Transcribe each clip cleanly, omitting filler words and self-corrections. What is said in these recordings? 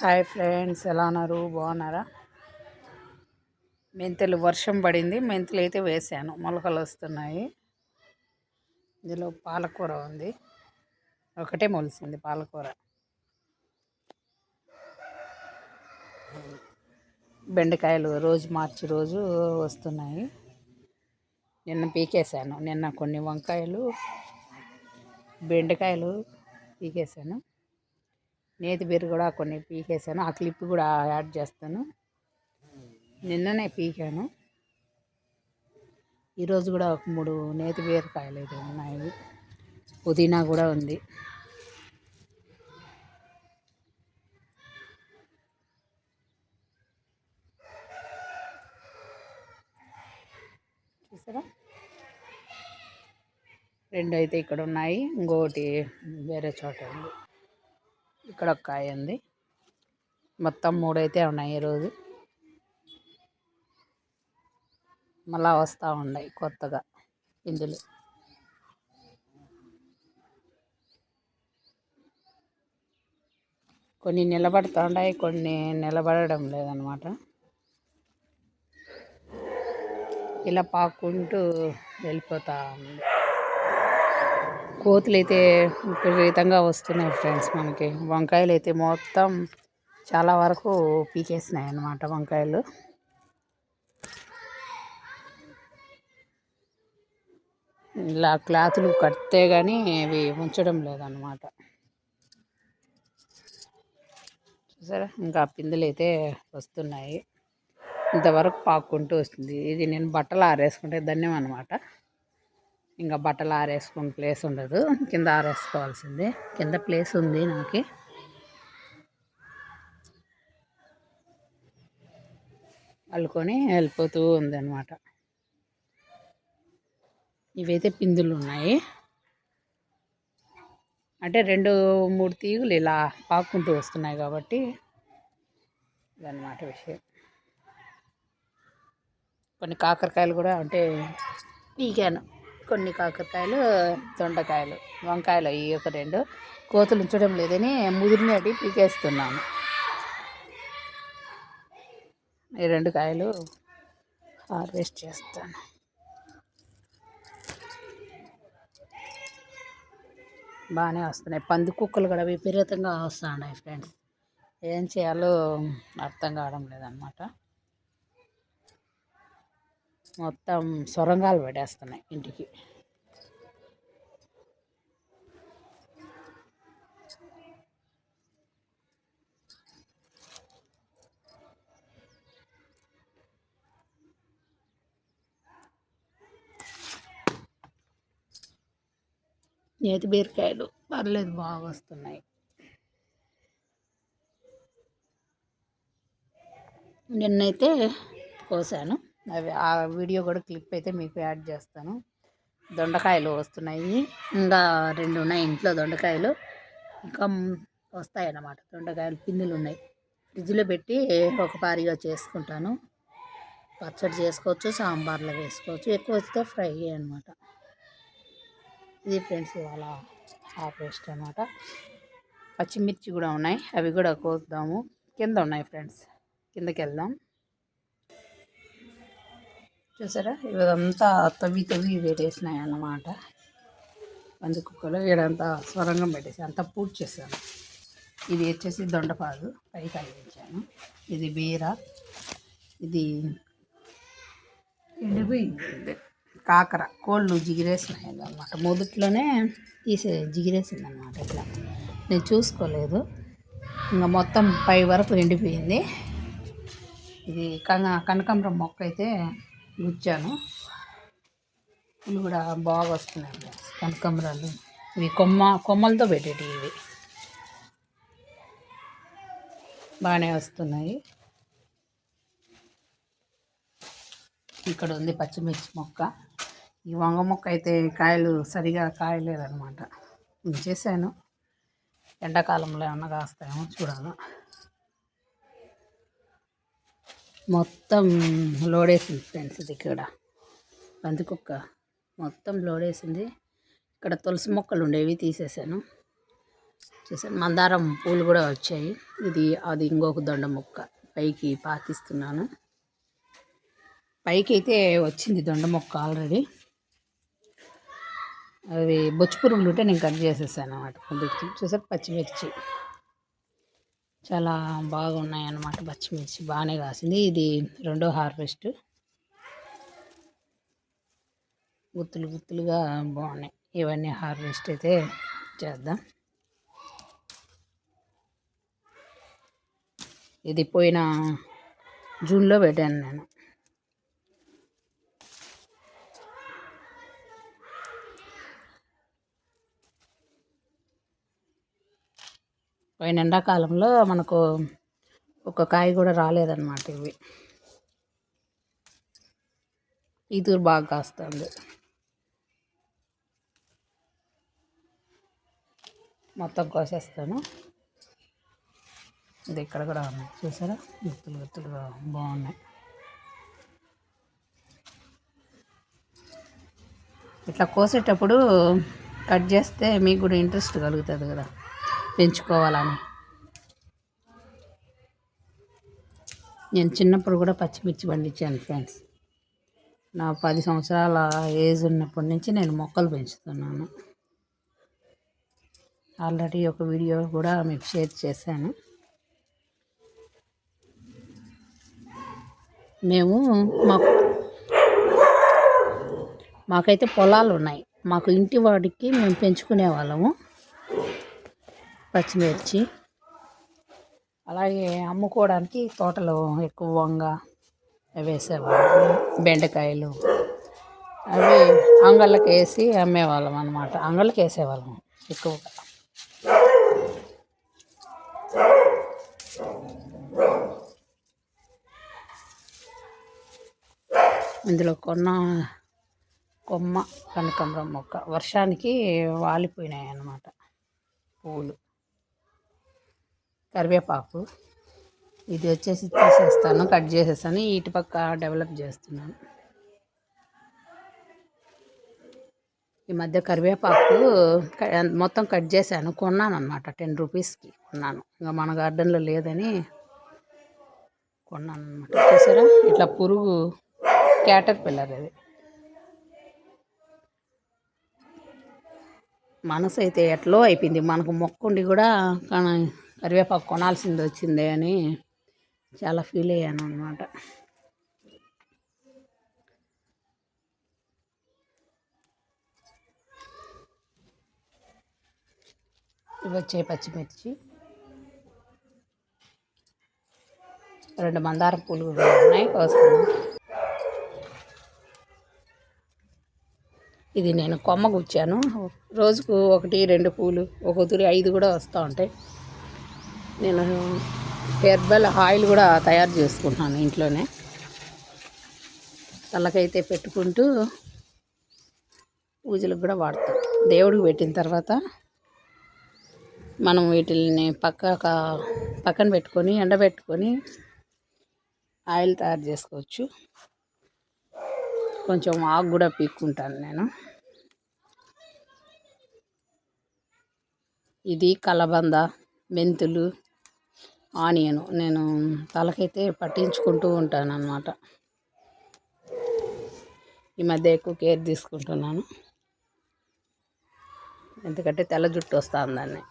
Hi friends, ఎలా ఉన్నారు? బాగున్నారా? మెంతులు వర్షం పడింది. మెంతులు అయితే వేసాను, మొలకలు వస్తున్నాయి. ఇందులో పాలకూర ఉంది, ఒకటే మొలిసింది పాలకూర. బెండకాయలు రోజు మార్చి రోజు వస్తున్నాయి. నిన్న పీకేశాను. నిన్న కొన్ని వంకాయలు, బెండకాయలు పీకేశాను. నేతి బీర కూడా కొన్ని పీకేశాను. ఆ క్లిప్ కూడా యాడ్ చేస్తాను. నిన్ననే పీకాను. ఈరోజు కూడా ఒక 3 నేతి బీరకాయలు అయితే ఉన్నాయి. పుదీనా కూడా ఉంది. చూసారా, 2 అయితే ఇక్కడ ఉన్నాయి, ఇంకోటి వేరే చోట ఉంది. ఇక్కడ ఒక కాయ ఉంది. మొత్తం 3 అయితే ఉన్నాయి ఈరోజు. మళ్ళా వస్తూ ఉన్నాయి కొత్తగా పిందులు. కొన్ని నిలబడుతూ ఉన్నాయి, కొన్ని నిలబడడం లేదనమాట. ఇలా పాక్కుంటూ వెళ్ళిపోతా ఉంది. కోతులు అయితే విపరీతంగా వస్తున్నాయి ఫ్రెండ్స్. మనకి వంకాయలు అయితే మొత్తం చాలా వరకు పీకేసినాయి అన్నమాట. వంకాయలు ఇలా క్లాతులు కడితే కానీ అవి ఉంచడం లేదన్నమాట. చూసారా, ఇంకా పిందులు అయితే వస్తున్నాయి. ఇంతవరకు పాక్కుంటూ వస్తుంది. ఇది నేను బట్టలు ఆరేసుకుంటే ధన్యం అనమాట. ఇంకా బట్టలు ఆరేసుకుని ప్లేస్ ఉండదు, కింద ఆరేసుకోవాల్సిందే. కింద ప్లేస్ ఉంది నాకు. అల్లుకొని వెళ్ళిపోతూ ఉంది అనమాట. ఇవైతే పిందులు ఉన్నాయి, అంటే 2-3 తీగులు ఇలా పాక్కుంటూ వస్తున్నాయి కాబట్టి ఇదన్నమాట విషయం. కొన్ని కాకరకాయలు కూడా అంటే పీకాను. కొన్ని కాకరకాయలు, దొండకాయలు, వంకాయలు ఈ ఒక 2 కోతులు ఉంచడం లేదని ముదిరినటి పీకేస్తున్నాను. ఈ 2 కాయలు హార్వెస్ట్ చేస్తాను. బాగానే వస్తున్నాయి. పంది కుక్కలు కూడా విపరీతంగా వస్తున్నాయి ఫ్రెండ్స్. ఏం చేయాలో అర్థం కావడం లేదనమాట. మొత్తం సొరంగాలు పడేస్తున్నాయి ఇంటికి. నేతి బీరకాయలు పర్లేదు, బాగా వస్తున్నాయి. నిన్నైతే కోసాను, అవి ఆ వీడియో కూడా క్లిప్ అయితే మీకు యాడ్ చేస్తాను. దొండకాయలు వస్తున్నాయి. ఇంకా 2 ఉన్నాయి ఇంట్లో దొండకాయలు. ఇంకా వస్తాయి అన్నమాట. దొండకాయలు పిందులు ఉన్నాయి. ఫ్రిడ్జ్లో పెట్టి ఒక పారిగా చేసుకుంటాను. పచ్చడి చేసుకోవచ్చు, సాంబార్లో వేసుకోవచ్చు. ఎక్కువ వస్తే ఫ్రై అనమాట. ఇది ఫ్రెండ్స్ ఇవాళ హార్వెస్ట్ అనమాట. పచ్చిమిర్చి కూడా ఉన్నాయి, అవి కూడా కోద్దాము. కింద ఉన్నాయి ఫ్రెండ్స్, కిందకి వెళ్దాం. చూసారా, ఇదంతా తవ్వి పెట్టేసినాయి అన్నమాట. పంది కుక్కలు ఈడంతా స్వరంగం పెట్టేసి అంతా పూర్తి చేశాను. ఇది వచ్చేసి దొండపాదు, పైకి అల్లించాను. ఇది బీర, ఇది ఎండిపోయింది కాకర. కోళ్ళు జిగిరేసినాయి అన్నమాట. మొదట్లోనే జిగిరేసింది అనమాట. ఇట్లా నేను చూసుకోలేదు. ఇంకా మొత్తం పై వరకు ఎండిపోయింది. ఇది కనకాంబరం మొక్క అయితే గుచ్చాను. ఇవి కూడా బాగా వస్తున్నాయి కనకాంబరాలు. ఇవి కొమ్మలతో పెట్టేటివి. ఇవి బాగానే వస్తున్నాయి. ఇక్కడ ఉంది పచ్చిమిర్చి మొక్క. ఈ వంగ మొక్క అయితే కాయలు సరిగా కాయలేదన్నమాట. ఉంచేసాను, ఎండాకాలంలో ఏమన్నా కాస్తాయేమో చూడాలి. మొత్తం లోడేసింది ఫ్రెండ్స్. ఇది ఇక్కడ పందికొక్క మొత్తం లోడేసింది. ఇక్కడ తులసి మొక్కలు ఉండేవి తీసేసాను. చూసారు మందారం పూలు కూడా వచ్చాయి. అది ఇంకొక దొండ మొక్క పైకి పాకిస్తున్నాను. పైకి అయితే వచ్చింది దొండ మొక్క ఆల్రెడీ. అవి బొచ్చు పురుగులు ఉంటే నేను కట్ చేసేసాను అన్నమాట. కొద్దిగా చూసారు పచ్చిమిర్చి చాలా బాగున్నాయి అన్నమాట. పచ్చిమిర్చి బాగానే కాసింది. ఇది రెండో హార్వెస్ట్. గుత్తులు గుత్తులుగా బాగున్నాయి. ఇవన్నీ హార్వెస్ట్ అయితే చేద్దాం. ఇది పోయిన జూన్లో పెట్టాను నేను. పోయిన ఎండాకాలంలో మనకు ఒక కాయ కూడా రాలేదన్నమాట. ఇవి ఈతూరు బాగా కాస్తుంది. మొత్తం కోసేస్తాను. ఇది ఇక్కడ కూడా ఉన్నాయి చూసారా, గుత్తులు గుత్తులుగా బాగున్నాయి. ఇట్లా కోసేటప్పుడు కట్ చేస్తే మీకు కూడా ఇంట్రెస్ట్ కలుగుతుంది కదా పెంచుకోవాలని. నేను చిన్నప్పుడు కూడా పచ్చిమిర్చి పండించాను ఫ్రెండ్స్. నా 10 సంవత్సరాల ఏజ్ ఉన్నప్పటి నుంచి నేను మొక్కలు పెంచుతున్నాను. ఆల్రెడీ ఒక వీడియో కూడా మీకు షేర్ చేశాను. మేము మాకైతే పొలాలు ఉన్నాయి. మాకు ఇంటి వాడికి మేము పెంచుకునే వాళ్ళము పచ్చిమిర్చి. అలాగే అమ్ముకోవడానికి తోటలో ఎక్కువ వంగ వేసేవాళ్ళం. బెండకాయలు అవి అంగళ్ళకి వేసి అమ్మేవాళ్ళం అన్నమాట. అంగళ్ళకి వేసేవాళ్ళం ఎక్కువగా. ఇందులో కొమ్మ కనకాంబరం మొక్క వర్షానికి వాలిపోయినాయి అన్నమాట పువ్వులు. కరివేపాకు ఇది వచ్చేసి తీసేస్తాను, కట్ చేసేస్తాను. ఇటు పక్క డెవలప్ చేస్తున్నాను. ఈ మధ్య కరివేపాకు మొత్తం కట్ చేశాను. కొన్నాను అన్నమాట. 10 రూపీస్కి కొన్నాను. ఇంకా మన గార్డెన్లో లేదని కొన్నాను అన్నమాట. చూసారా ఇట్లా పురుగు క్యాటర్ పిల్లర్. అది మనసు అయితే ఎట్లో అయిపోయింది. మనకు మొక్క ఉండి కూడా కరివేపాకు కొనాల్సింది వచ్చిందే అని చాలా ఫీల్ అయ్యాను అన్నమాట. ఇవి వచ్చే పచ్చిమిర్చి, 2 మందారం పూలు కూడా ఉన్నాయి కోసుకున్నాను. ఇది నేను కొమ్మ గుచ్చాను. రోజుకు 1-2 పూలు, ఒక్కొక్కరి 5 కూడా వస్తూ ఉంటాయి. నేను హెర్బల్ ఆయిల్ కూడా తయారు చేసుకుంటున్నాను ఇంట్లోనే. తలకైతే పెట్టుకుంటూ పూజలకు కూడా వాడతాం. దేవుడికి పెట్టిన తర్వాత మనం వీటిని పక్కన పెట్టుకొని ఎండబెట్టుకొని ఆయిల్ తయారు చేసుకోవచ్చు. కొంచెం ఆకు కూడా పీక్కుంటాను నేను. ఇది కలబంద, మెంతులు, ఆనియన్ నేను తలకైతే పట్టించుకుంటూ ఉంటాను అన్నమాట. ఈ మధ్య ఎక్కువ కేర్ తీసుకుంటున్నాను, ఎందుకంటే తెల్ల జుట్టు వస్తుందని.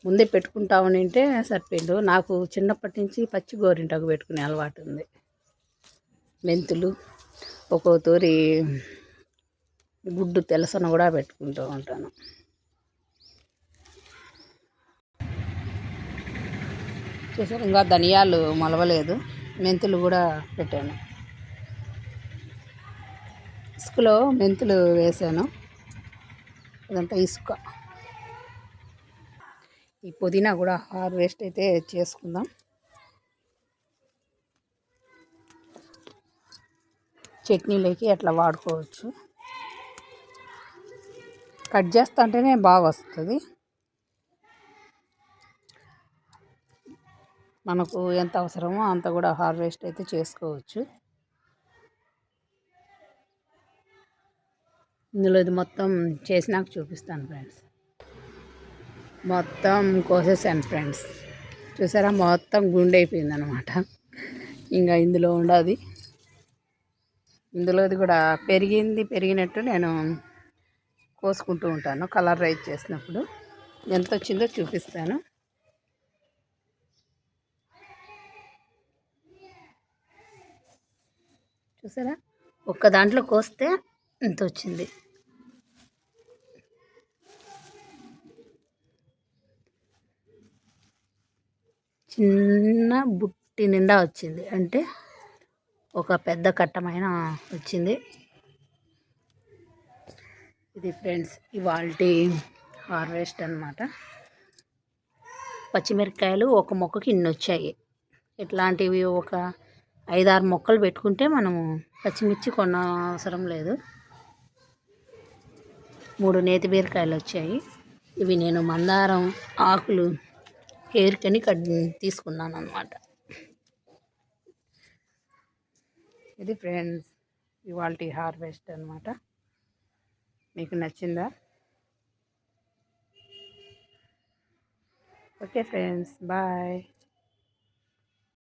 ముందే పెట్టుకుంటామని అంటే సరిపోయిండు. నాకు చిన్నప్పటి నుంచి పచ్చి గోరింటాకు పెట్టుకునే అలవాటు ఉంది. మెంతులు, ఒక్కో తూరి గుడ్డు తెలసన కూడా పెట్టుకుంటూ ఉంటాను. చూసారు ఇంకా ధనియాలు మొలవలేదు. మెంతులు కూడా పెట్టాను. ఇసుకలో మెంతులు వేసాను. ఇదంతా ఇసుక. ఈ పుదీనా కూడా హార్వెస్ట్ అయితే చేసుకుందాం. చట్నీలోకి అట్లా వాడుకోవచ్చు. కట్ చేస్తా అంటేనే బాగా వస్తుంది. మనకు ఎంత అవసరమో అంత కూడా హార్వెస్ట్ అయితే చేసుకోవచ్చు. ఇందులో ఇది మొత్తం చేసినాక చూపిస్తాను ఫ్రెండ్స్. మొత్తం కోసేసాను ఫ్రెండ్స్. చూసారా, మొత్తం గుండె అయిపోయింది అనమాట. ఇంకా ఇందులో ఉండదు, ఇందులోది కూడా పెరిగినట్టు నేను కోసుకుంటూ ఉంటాను. కలర్ రైస్ చేసినప్పుడు ఎంత వచ్చిందో చూపిస్తాను. చూసారా, ఒక్క దాంట్లో కోస్తే ఇంత వచ్చింది. చిన్న బుట్టి నిండా వచ్చింది, అంటే ఒక పెద్ద కట్టమైన వచ్చింది. ఇది ఫ్రెండ్స్ ఇవాల్టి హార్వెస్ట్ అన్నమాట. పచ్చిమిరపకాయలు ఒక మొక్కకి ఇన్ని వచ్చాయి. ఇట్లాంటివి ఒక 5-6 మొక్కలు పెట్టుకుంటే మనము పచ్చిమిర్చి కొన్న అవసరం లేదు. 3 నేతి బీరకాయలు వచ్చాయి. ఇవి నేను మందారం ఆకులు హెయిర్కని తీసుకున్నాను అనమాట. ఇది ఫ్రెండ్స్ ఇవాల్టి హార్వెస్ట్ అనమాట. మీకు నచ్చిందా? Okay friends, bye.